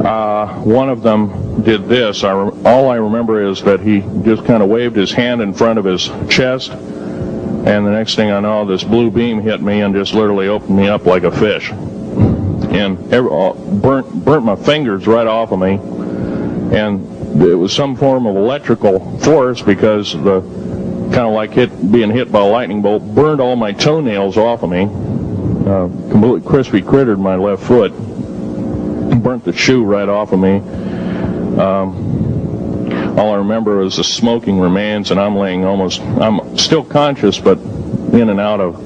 One of them did this. All I remember is that he just kind of waved his hand in front of his chest, and the next thing I know, this blue beam hit me and just literally opened me up like a fish, and burnt my fingers right off of me. And it was some form of electrical force, because the kind of like being hit by a lightning bolt burned all my toenails off of me, completely crispy crittered my left foot, burnt the shoe right off of me. All I remember was the smoking remains, and I'm still conscious, but in and out of,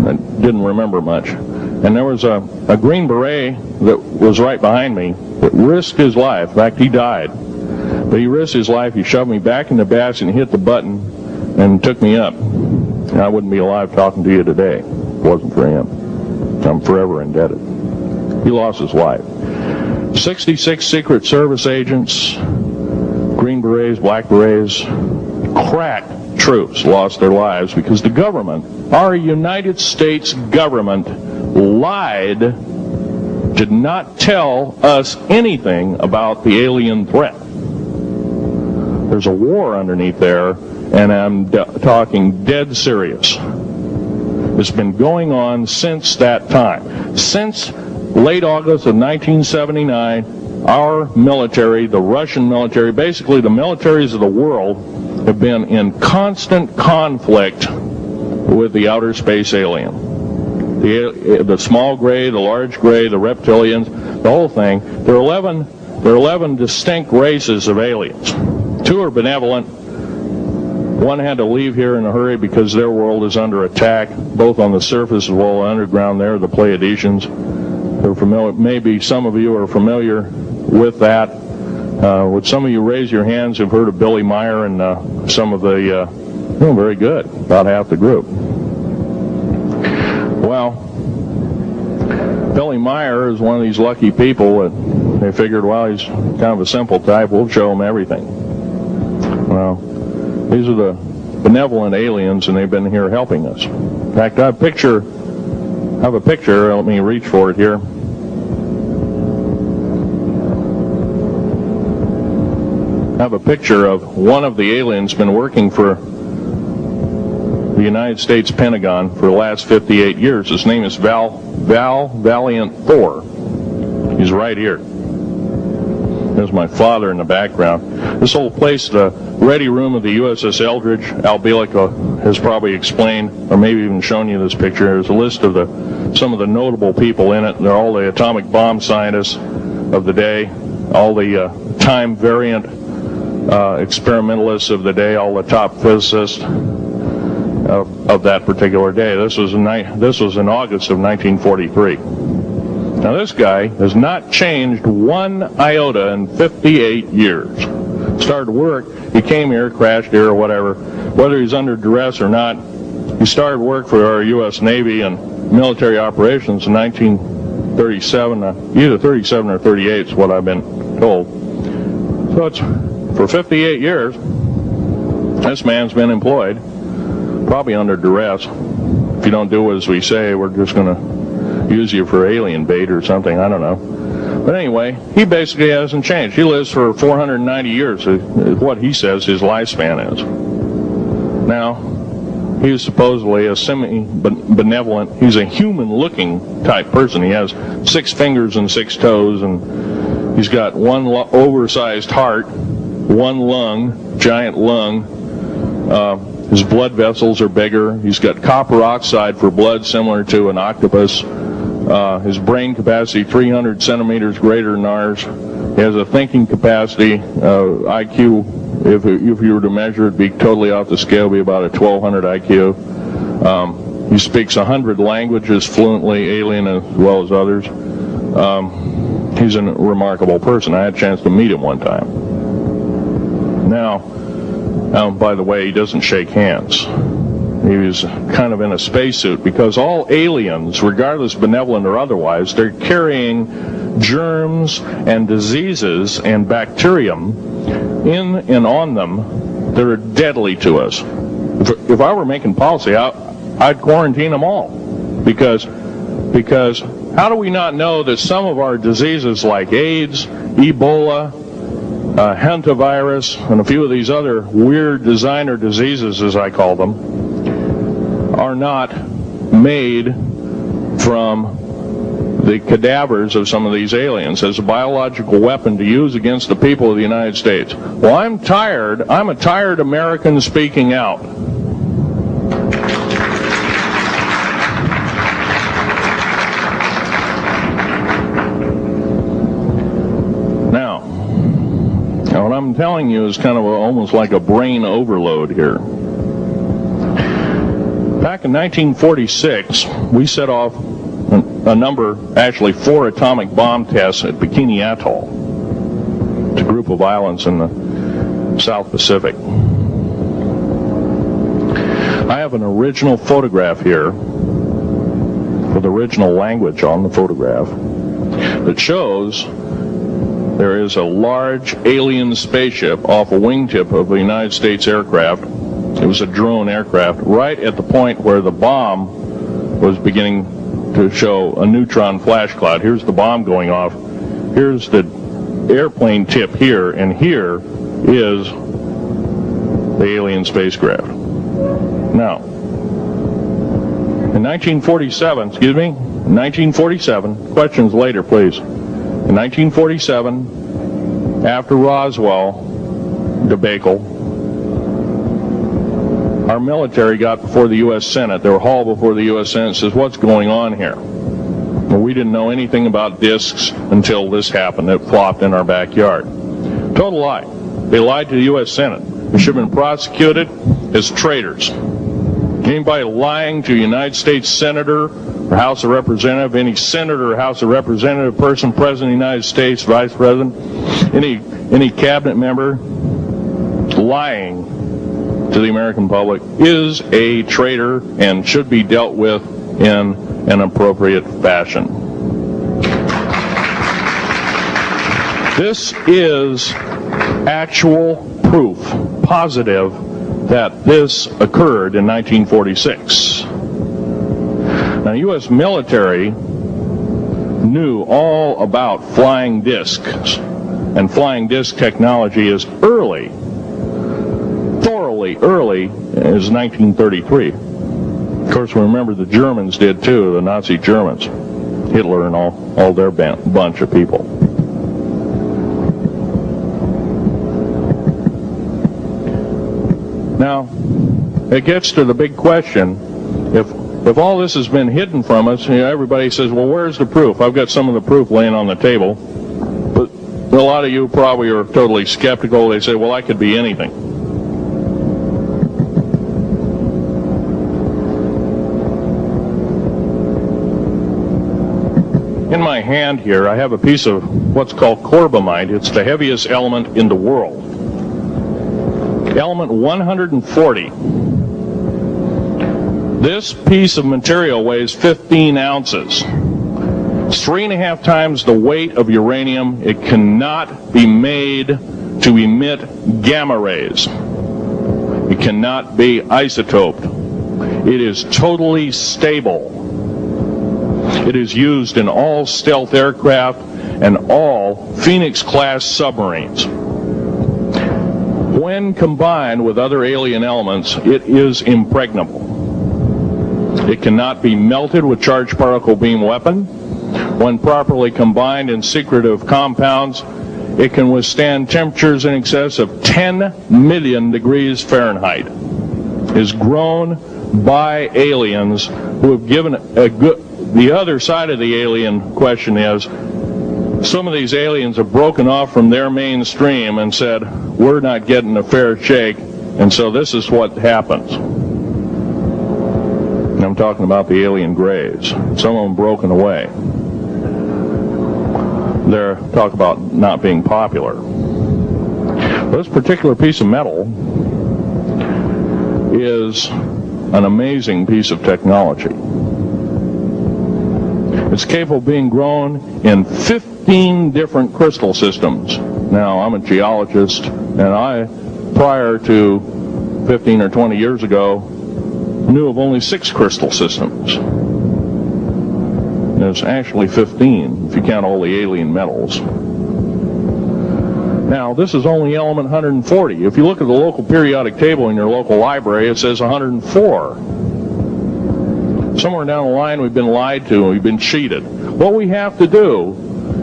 I didn't remember much. And there was a Green Beret that was right behind me that risked his life. In fact, he died. But he risked his life. He shoved me back in the basket and hit the button and took me up. And I wouldn't be alive talking to you today if it wasn't for him. I'm forever indebted. He lost his life. 66 Secret Service agents, Green Berets, Black Berets, crack troops lost their lives because the government, our United States government, lied, did not tell us anything about the alien threat. There's a war underneath there, and I'm talking dead serious. It's been going on since that time. Since late August of 1979, our military, the Russian military, basically the militaries of the world, have been in constant conflict with the outer space alien. The small gray, the large gray, the reptilians, the whole thing. There are 11 distinct races of aliens. 2 are benevolent. 1 had to leave here in a hurry because their world is under attack, both on the surface as well as underground. There, the Pleiadians. They're familiar. Maybe some of you are familiar with that. Would some of you raise your hands who've heard of Billy Meyer and some of the, very good, about half the group. Well, Billy Meyer is one of these lucky people that they figured, well, he's kind of a simple type, we'll show him everything. Well, these are the benevolent aliens, and they've been here helping us. In fact, I have a picture, let me reach for it here. I have a picture of one of the aliens been working for the United States Pentagon for the last 58 years. His name is Val Valiant Thor. He's right here. There's my father in the background. This whole place, the ready room of the USS Eldridge, Al Bielek has probably explained, or maybe even shown you this picture. There's a list of some of the notable people in it. They're all the atomic bomb scientists of the day, all the time variant experimentalists of the day, all the top physicists of that particular day. This was in August of 1943. Now this guy has not changed one iota in 58 years. Started work, he came here, crashed here or whatever, whether he's under duress or not. He started work for our U.S. Navy and military operations in 1937, either 37 or 38 is what I've been told. So it's for 58 years, this man's been employed, probably under duress. If you don't do as we say, we're just going to use you for alien bait or something, I don't know. But anyway, he basically hasn't changed. He lives for 490 years, is what he says his lifespan is. Now, he's supposedly a semi-benevolent, he's a human-looking type person. He has 6 fingers and 6 toes, and he's got one oversized heart, 1 lung, giant lung. His blood vessels are bigger. He's got copper oxide for blood, similar to an octopus. His brain capacity, 300 centimeters greater than ours. He has a thinking capacity, IQ, if you were to measure it, be totally off the scale, be about a 1200 IQ. He speaks 100 languages fluently, alien as well as others. He's a remarkable person. I had a chance to meet him one time. Now, by the way, he doesn't shake hands. He was kind of in a spacesuit, because all aliens, regardless benevolent or otherwise, they're carrying germs and diseases and bacterium in and on them that are deadly to us. If I were making policy, I'd quarantine them all, because How do we not know that some of our diseases like AIDS, Ebola, hantavirus, and a few of these other weird designer diseases, as I call them, are not made from the cadavers of some of these aliens as a biological weapon to use against the people of the United States? Well, I'm tired. I'm a tired American speaking out. Now, what I'm telling you is kind of almost like a brain overload here. Back in 1946, we set off a number, actually 4 atomic bomb tests at Bikini Atoll. It's a group of islands in the South Pacific. I have an original photograph here with original language on the photograph that shows there is a large alien spaceship off a wingtip of a United States aircraft. It was a drone aircraft right at the point where the bomb was beginning to show a neutron flash cloud. Here's the bomb going off. Here's the airplane tip here, and here is the alien spacecraft. Now, in 1947, questions later, please. In 1947, after Roswell debacle, our military got before the U.S. Senate. They were hauled before the U.S. Senate and says, what's going on here? Well, we didn't know anything about discs until this happened. It flopped in our backyard. Total lie. They lied to the U.S. Senate. They should have been prosecuted as traitors. Anybody lying to a United States Senator or House of Representative, any Senator or House of Representative person, President of the United States, Vice President, any cabinet member lying to the American public is a traitor and should be dealt with in an appropriate fashion. This is actual proof, positive, that this occurred in 1946. Now, U.S. military knew all about flying discs, and flying disc technology is thoroughly early as 1933. Of course, we remember the Germans did too, the Nazi Germans, Hitler and all their bunch of people. Now, it gets to the big question, if all this has been hidden from us, everybody says, well, where's the proof? I've got some of the proof laying on the table, but a lot of you probably are totally skeptical. They say, well, I could be anything. In my hand here, I have a piece of what's called corbamide. It's the heaviest element in the world. Element 140. This piece of material weighs 15 ounces. It's 3.5 times the weight of uranium. It cannot be made to emit gamma rays. It cannot be isotoped. It is totally stable. It is used in all stealth aircraft and all Phoenix-class submarines. When combined with other alien elements, it is impregnable. It cannot be melted with charged particle beam weapon. When properly combined in secretive compounds, it can withstand temperatures in excess of 10 million degrees Fahrenheit. It is grown by aliens who have given a good... The other side of the alien question is, some of these aliens have broken off from their mainstream and said, we're not getting a fair shake, and so this is what happens. And I'm talking about the alien grays. Some of them broken away. They're talk about not being popular. This particular piece of metal is an amazing piece of technology. It's capable of being grown in 15 different crystal systems. Now, I'm a geologist, and I, prior to 15 or 20 years ago, knew of only 6 crystal systems. There's actually 15 if you count all the alien metals. Now, this is only element 140. If you look at the local periodic table in your local library, it says 104. Somewhere down the line, we've been lied to, we've been cheated. What we have to do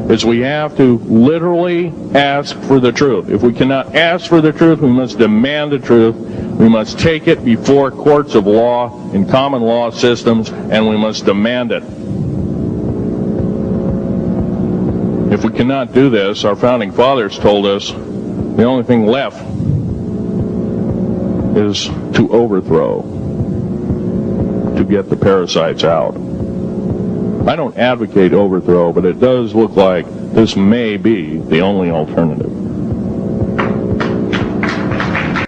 is we have to literally ask for the truth. If we cannot ask for the truth, we must demand the truth. We must take it before courts of law in common law systems, and we must demand it. If we cannot do this, our founding fathers told us the only thing left is to overthrow, to get the parasites out. I don't advocate overthrow, but it does look like this may be the only alternative.